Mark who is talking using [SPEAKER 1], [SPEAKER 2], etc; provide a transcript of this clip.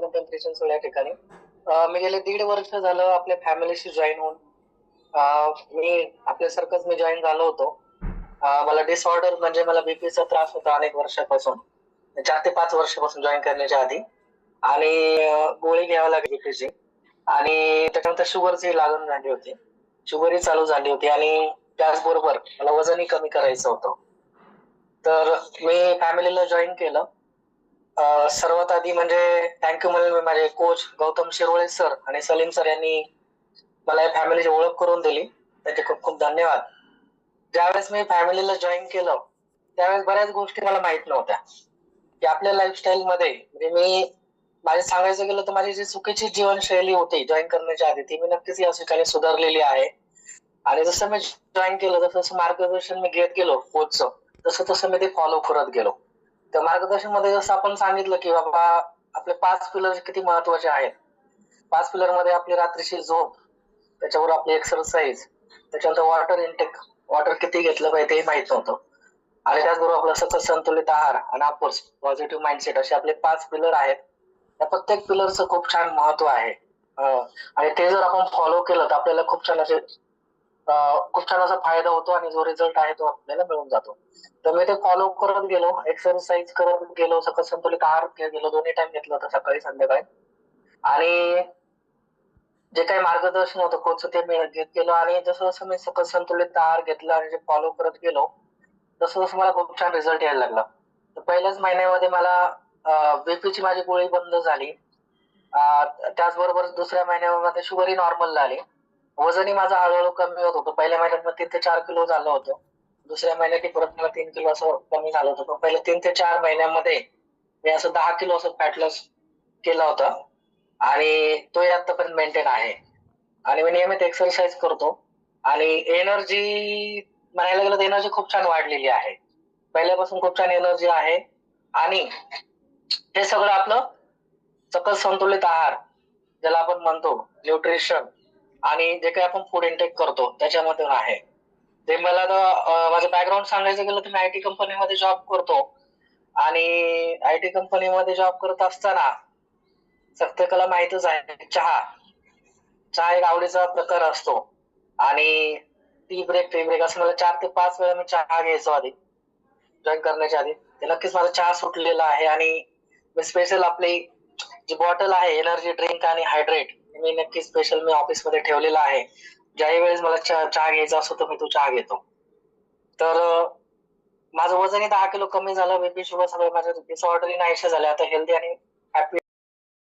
[SPEAKER 1] पिंपरी चिंचवड या ठिकाणी. मी गेले 1.5 वर्ष झालं आपल्या फॅमिलीशी जॉईन होऊन मी आपल्यासारखंच मी जॉईन झालो होतो. मला डिसऑर्डर म्हणजे मला बीपीचा त्रास होता अनेक वर्षापासून. 4 ते 5 वर्षापासून जॉइन करण्याच्या आधी आणि गोळी घ्यावी लागली बीपीची आणि त्याच्यानंतर शुगरची लागण झाली होती. शुगरही चालू झाली होती आणि त्याचबरोबर मला वजनही कमी करायचं होतं. तर मी फॅमिलीला जॉइन केलं. सर्वात आधी म्हणजे थँक यू म्हणेल मी माझे कोच गौतम शिरवळे सर आणि सलीम सर यांनी मला या फॅमिलीची ओळख करून दिली. त्याचे खूप खूप धन्यवाद. ज्यावेळेस मी फॅमिलीला जॉइन केलं, त्यावेळेस बऱ्याच गोष्टी मला माहित नव्हत्या, की आपल्या लाईफस्टाईलमध्ये म्हणजे माझे सांगायचं गेलं तर माझी जी चुकीची जीवनशैली होती जॉइन करण्याच्या आधी, ती मी नक्कीच या ठिकाणी सुधारलेली आहे. आणि जसं मी जॉइन केलं तसं मार्गदर्शन मी घेत गेलो कोचचं, तसं मी ते फॉलो करत गेलो. त्या मार्गदर्शनमध्ये जसं आपण सांगितलं की बाबा आपले 5 पिलर किती महत्वाचे आहेत. 5 पिलर मध्ये आपली रात्रीची झोप, त्याच्यावर आपली एक्सरसाइज, त्याच्यानंतर वॉटर इनटेक, वॉटर किती घेतलं पाहिजे ते माहित नव्हतं. आणि त्याचबरोबर आपला सतत संतुलित आहार आणि ऑफकोर्स पॉझिटिव्ह माइंडसेट असे आपले 5 पिलर आहेत. त्या प्रत्येक पिलरचं खूप छान महत्व आहे. आणि ते जर आपण फॉलो केलं तर आपल्याला खूप छान असा फायदा होतो आणि जो रिझल्ट आहे तो आपल्याला मिळून जातो. तर मी ते फॉलो करत गेलो, एक्सरसाइज करत गेलो, सतत संतुलित आहार घेत गेलो, 2 टाइम घेतलं होतं सकाळी संध्याकाळी. आणि जे काही मार्गदर्शन होतं कोचचं ते मी घेत गेलो आणि जसं जसं मी सतत संतुलित आहार घेतला आणि जे फॉलो करत गेलो, तसं तसं मला खूप छान रिझल्ट यायला लागला. तर पहिल्याच महिन्यामध्ये मला बीपीची माझी गोळी बंद झाली. त्याचबरोबर दुसऱ्या महिन्यामध्ये शुगरही नॉर्मलला आली. वजनही माझं हळूहळू कमी होत होतं. पहिल्या महिन्यात 3 ते 4 किलो झालं होतं. दुसऱ्या महिन्यातही परत मला 3 किलो असं कमी झालं होतं. पण पहिल्या 3 ते 4 महिन्यामध्ये मी असं 10 किलो असं फॅट लॉस केला होता आणि तोही आतापर्यंत मेंटेन आहे. आणि मी नियमित एक्सरसाइज करतो आणि एनर्जी म्हणायला गेलं तर एनर्जी खूप छान वाढलेली आहे. पहिल्यापासून खूप छान एनर्जी आहे आणि हे सगळं आपलं सकस संतुलित आहार ज्याला आपण म्हणतो न्यूट्रिशन आणि जे काही आपण फूड इंटेक करतो त्याच्यामधून आहे. ते मला तर माझं बॅकग्राऊंड सांगायचं गेलं तर मी आयटी कंपनीमध्ये जॉब करतो आणि आयटी कंपनीमध्ये जॉब करत असताना प्रत्येकाला माहितच आहे चहा एक आवडीचा प्रकार असतो आणि टी ब्रेक असं मला 4 ते 5 वेळा मी चहा घ्यायचो आधी जॉईन करण्याच्या आधी. ते नक्कीच माझा चहा सुटलेला आहे आणि मी स्पेशल आपली जी बॉटल आहे एनर्जी ड्रिंक आणि हायड्रेट मी नक्की स्पेशल मी ऑफिसमध्ये ठेवलेला आहे. ज्याही वेळेस मला चहा घ्यायचा असतो तर मी तो चहा घेतो. तर माझं वजनही 10 किलो कमी झालं, बीपी शुगर सगळं माझं डिसऑर्डरही नाहीसे झाले. आता हेल्दी आणि हॅपी